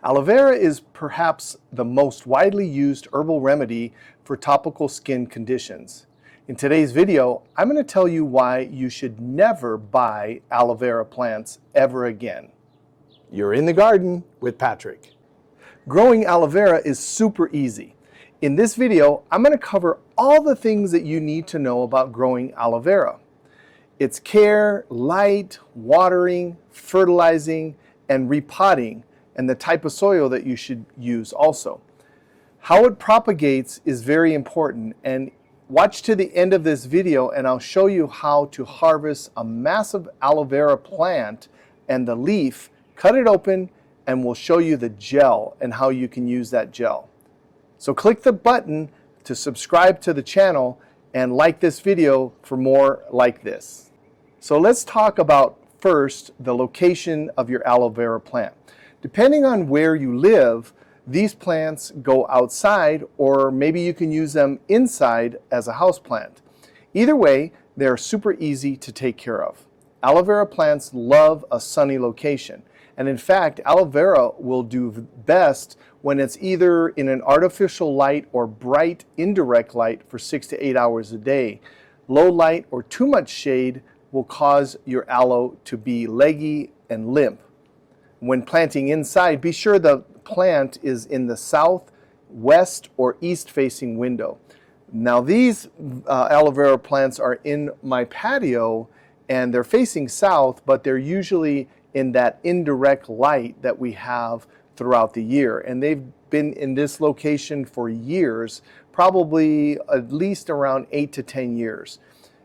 Aloe vera is perhaps the most widely used herbal remedy for topical skin conditions. In today's video, I'm going to tell you why you should never buy aloe vera plants ever again. You're in the garden with Patrick. Growing aloe vera is super easy. In this video, I'm going to cover all the things that you need to know about growing aloe vera. Its care, light, watering, fertilizing, and repotting, and the type of soil that you should use also. How it propagates is very important, and watch to the end of this video and I'll show you how to harvest a massive aloe vera plant and the leaf, cut it open, and we'll show you the gel and how you can use that gel. So click the button to subscribe to the channel and like this video for more like this. So let's talk about first the location of your aloe vera plant. Depending on where you live, these plants go outside, or maybe you can use them inside as a houseplant. Either way, they're super easy to take care of. Aloe vera plants love a sunny location. And in fact, aloe vera will do best when it's either in an artificial light or bright indirect light for 6 to 8 hours a day. Low light or too much shade will cause your aloe to be leggy and limp. When planting inside, be sure the plant is in the south, west, or east facing window. Now these aloe vera plants are in my patio and they're facing south, but they're usually in that indirect light that we have throughout the year. And they've been in this location for years, probably at least around 8 to 10 years.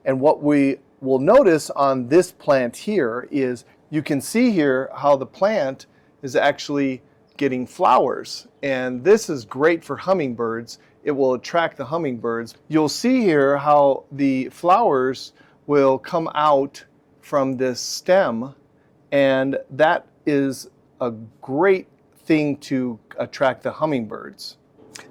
And what we will notice on this plant here is you can see here how the plant is actually getting flowers, and this is great for hummingbirds. It will attract the hummingbirds. You'll see here how the flowers will come out from this stem, and that is a great thing to attract the hummingbirds.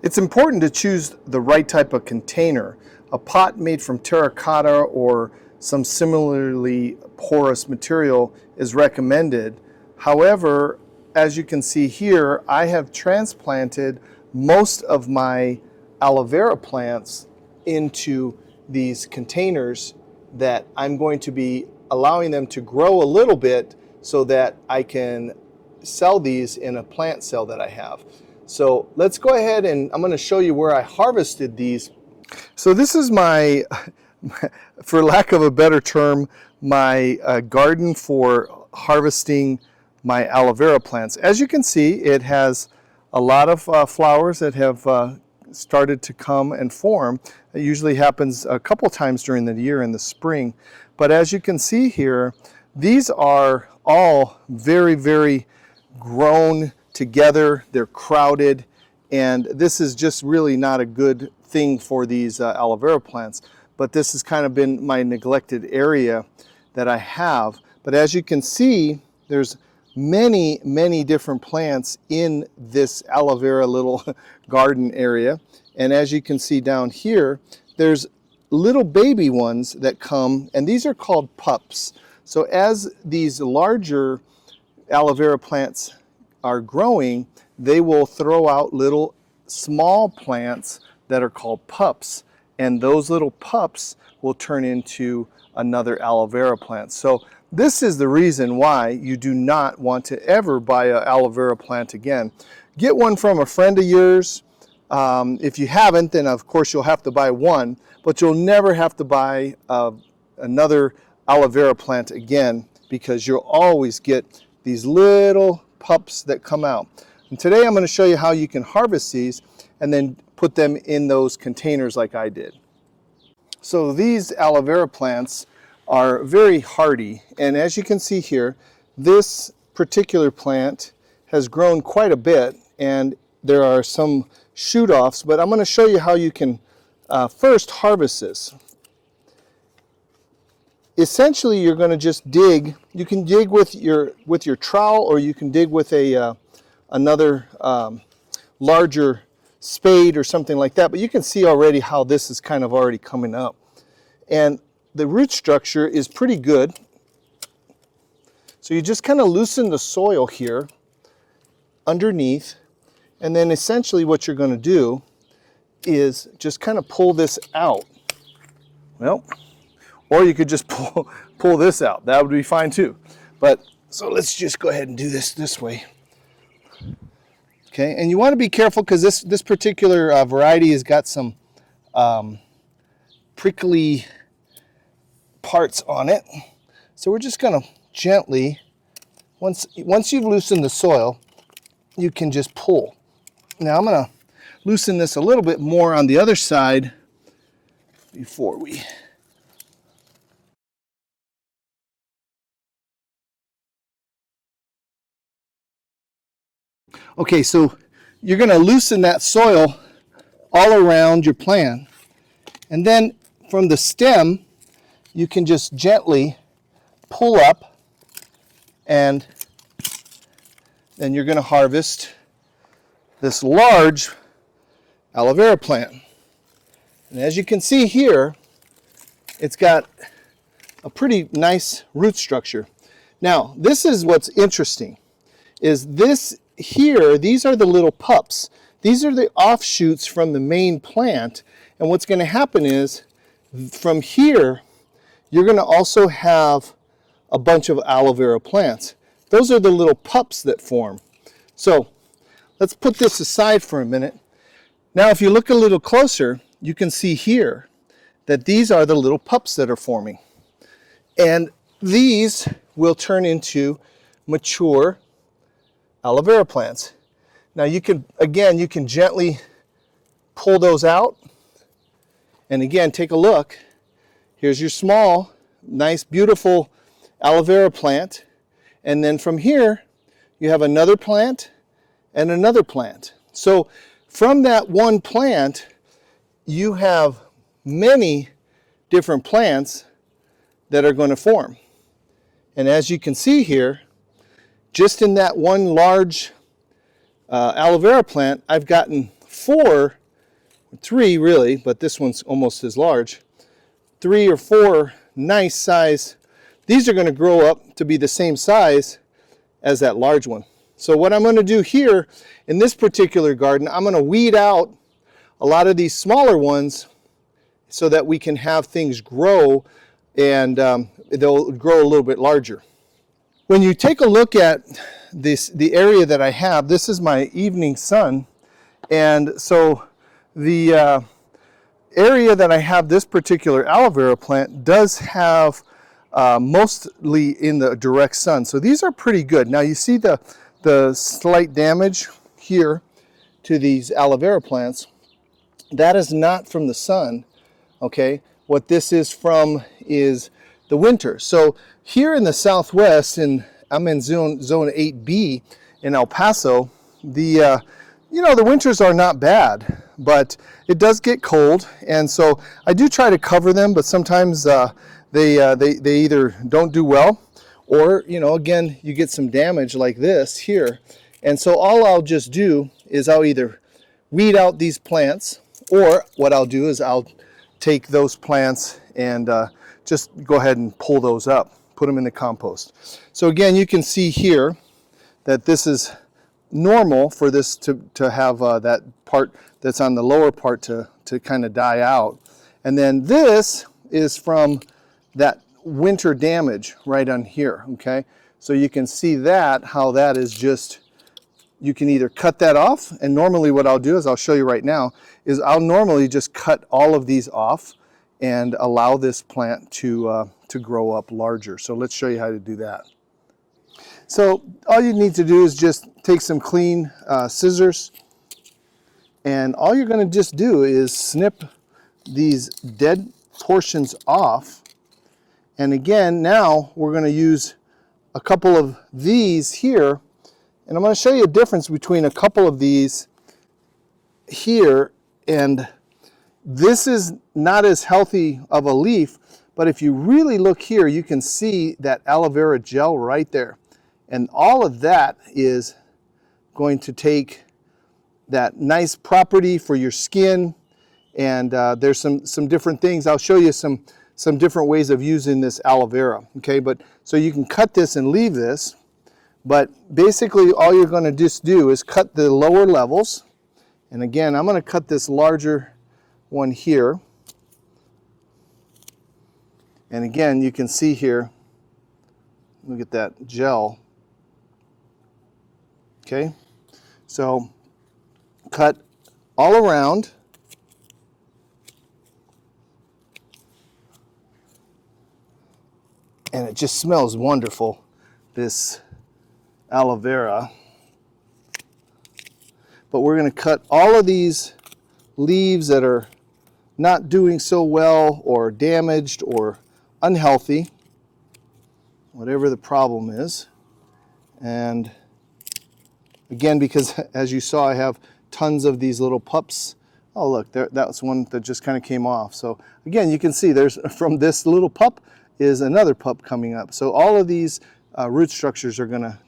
It's important to choose the right type of container. A pot made from terracotta or some similarly porous material is recommended. However, as you can see here, I have transplanted most of my aloe vera plants into these containers that I'm going to be allowing them to grow a little bit so that I can sell these in a plant sale that I have. So let's go ahead and I'm going to show you where I harvested these. So this is my, for lack of a better term, my garden for harvesting my aloe vera plants. As you can see, it has a lot of flowers that have started to come and form. It usually happens a couple times during the year in the spring. But as you can see here, these are all very, very grown together. They're crowded, and this is just really not a good thing for these aloe vera plants. But this has kind of been my neglected area that I have. But as you can see, there's many, many different plants in this aloe vera little garden area. And as you can see down here, there's little baby ones that come, and these are called pups. So as these larger aloe vera plants are growing, they will throw out little small plants that are called pups. And those little pups will turn into another aloe vera plant. So this is the reason why you do not want to ever buy an aloe vera plant again. Get one from a friend of yours. If you haven't, then of course you'll have to buy one, but you'll never have to buy another aloe vera plant again, because you'll always get these little pups that come out. And today I'm going to show you how you can harvest these and then put them in those containers like I did. So these aloe vera plants are very hardy, and as you can see here, this particular plant has grown quite a bit, and there are some shoot-offs, but I'm going to show you how you can first harvest this. Essentially, you're going to just dig. You can dig with your trowel, or you can dig with a another larger spade or something like that, but you can see already how this is kind of already coming up. And the root structure is pretty good. So you just kind of loosen the soil here underneath, and then essentially what you're going to do is just kind of pull this out. Well, or you could just pull this out. That would be fine too. But so let's just go ahead and do this way. Okay, and you want to be careful because this particular variety has got some prickly parts on it. So we're just going to gently, once you've loosened the soil, you can just pull. Now I'm going to loosen this a little bit more on the other side before we... Okay, so you're going to loosen that soil all around your plant, and then from the stem you can just gently pull up, and then you're going to harvest this large aloe vera plant. And as you can see here, it's got a pretty nice root structure. Now, this is what's interesting, is this here, these are the little pups. These are the offshoots from the main plant, and what's going to happen is from here you're going to also have a bunch of aloe vera plants. Those are the little pups that form. So let's put this aside for a minute. Now if you look a little closer, you can see here that these are the little pups that are forming, and these will turn into mature aloe vera plants. Now you can gently pull those out, and again, take a look. Here's your small, nice, beautiful aloe vera plant, and then from here you have another plant and another plant. So from that one plant you have many different plants that are going to form. And as you can see here, just in that one large aloe vera plant, I've gotten three really, but this one's almost as large, 3 or 4 nice size. These are going to grow up to be the same size as that large one. So what I'm going to do here in this particular garden, I'm going to weed out a lot of these smaller ones so that we can have things grow, and they'll grow a little bit larger. When you take a look at the area that I have, this is my evening sun, and so the area that I have this particular aloe vera plant does have mostly in the direct sun. So these are pretty good. Now you see the slight damage here to these aloe vera plants. That is not from the sun, okay? What this is from is the winter. So here in the Southwest, I'm in zone 8B in El Paso, the winters are not bad, but it does get cold, and so I do try to cover them, but sometimes they either don't do well, or again, you get some damage like this here. And so all I'll just do is I'll either weed out these plants, or what I'll do is I'll take those plants and just go ahead and pull those up, put them in the compost. So again, you can see here that this is normal for this to have that part that's on the lower part to kind of die out. And then this is from that winter damage right on here, okay? So you can see that, how that is just, you can either cut that off, and normally what I'll do is, I'll show you right now, is I'll normally just cut all of these off and allow this plant to grow up larger. So let's show you how to do that. So all you need to do is just take some clean scissors, and all you're going to just do is snip these dead portions off. And again, now we're going to use a couple of these here, and I'm going to show you a difference between a couple of these here, and this is not as healthy of a leaf, but if you really look here, you can see that aloe vera gel right there. And all of that is going to take that nice property for your skin, and there's some different things. I'll show you some different ways of using this aloe vera, okay? But so you can cut this and leave this, But basically all you're going to just do is cut the lower levels. And again, I'm going to cut this larger one here. And again, you can see here, look at that gel. Okay, so cut all around. And it just smells wonderful, this aloe vera. But we're going to cut all of these leaves that are not doing so well or damaged or unhealthy, whatever the problem is. And again, because as you saw, I have tons of these little pups. Oh look, there, that's one that just kind of came off. So again, you can see there's, from this little pup is another pup coming up. So all of these root structures are going to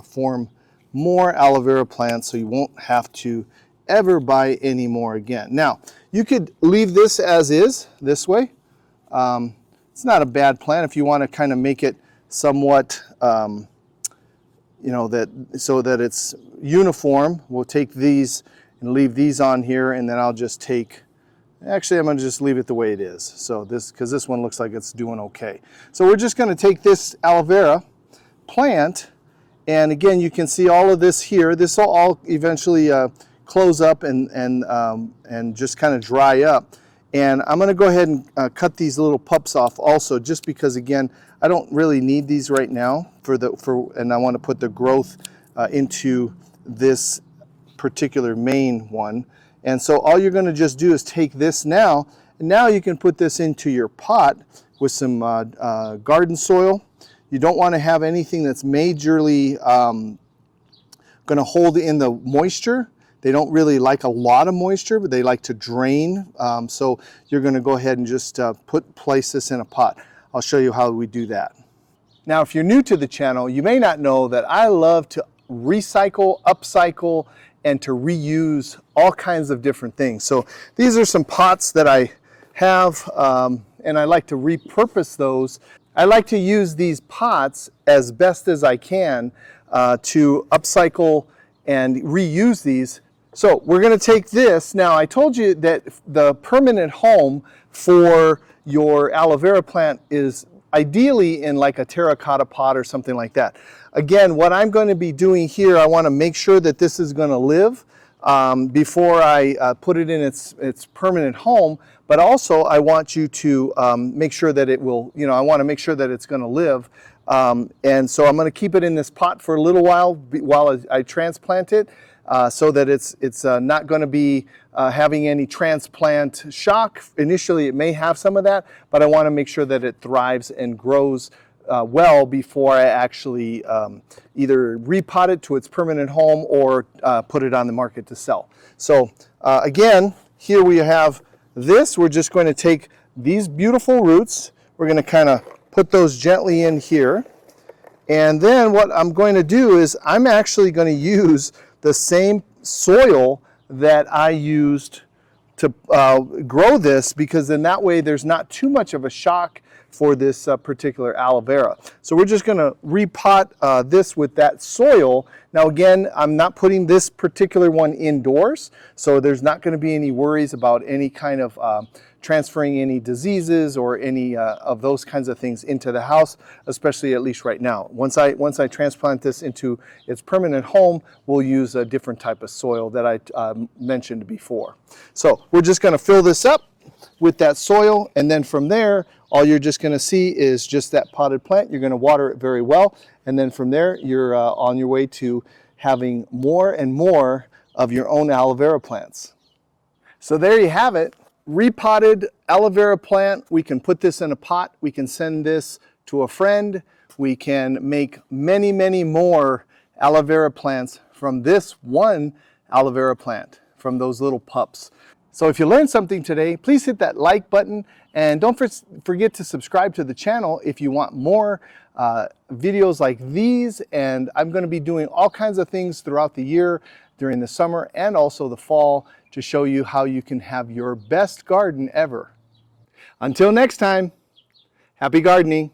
form more aloe vera plants, so you won't have to ever buy any more again. Now, you could leave this as is, this way. It's not a bad plant if you want to kind of make it somewhat, you know, that so that it's uniform. We'll take these and leave these on here, and then I'll just take, actually I'm going to just leave it the way it is. So this, because this one looks like it's doing okay. So we're just going to take this aloe vera plant, and again you can see all of this here. This will all eventually close up and just kind of dry up. And I'm going to go ahead and cut these little pups off also, just because again I don't really need these right now and I want to put the growth into this particular main one. And so all you're going to just do is take this now, and now you can put this into your pot with some garden soil. You don't want to have anything that's majorly going to hold in the moisture. They don't really like a lot of moisture, but they like to drain. So you're going to go ahead and just place this in a pot. I'll show you how we do that. Now, if you're new to the channel, you may not know that I love to recycle, upcycle, and to reuse all kinds of different things. So these are some pots that I have, and I like to repurpose those. I like to use these pots as best as I can to upcycle and reuse these. So we're going to take this. Now, I told you that the permanent home for your aloe vera plant is ideally in like a terracotta pot or something like that. Again, what I'm going to be doing here, I want to make sure that this is going to live before I put it in its permanent home. But also I want you to make sure that it will, you know, I want to make sure that it's going to live. And so I'm going to keep it in this pot for a little while I transplant it, so that it's not going to be having any transplant shock. Initially it may have some of that, but I want to make sure that it thrives and grows well before I actually either repot it to its permanent home or put it on the market to sell. So again, here we have this. We're just going to take these beautiful roots. We're going to kind of put those gently in here. And then what I'm going to do is I'm actually going to use the same soil that I used to grow this, because in that way there's not too much of a shock for this particular aloe vera. So we're just going to repot this with that soil. Now again, I'm not putting this particular one indoors, so there's not going to be any worries about any kind of transferring any diseases or any of those kinds of things into the house, especially at least right now. Once I transplant this into its permanent home, we'll use a different type of soil that I mentioned before. So we're just going to fill this up with that soil, and then from there all you're just going to see is just that potted plant. You're going to water it very well, and then from there you're on your way to having more and more of your own aloe vera plants. So there you have it. Repotted aloe vera plant. We can put this in a pot. We can send this to a friend. We can make many, many more aloe vera plants from this one aloe vera plant, from those little pups. So if you learned something today, please hit that like button, and don't forget to subscribe to the channel if you want more videos like these. And I'm going to be doing all kinds of things throughout the year, during the summer and also the fall, to show you how you can have your best garden ever. Until next time, happy gardening.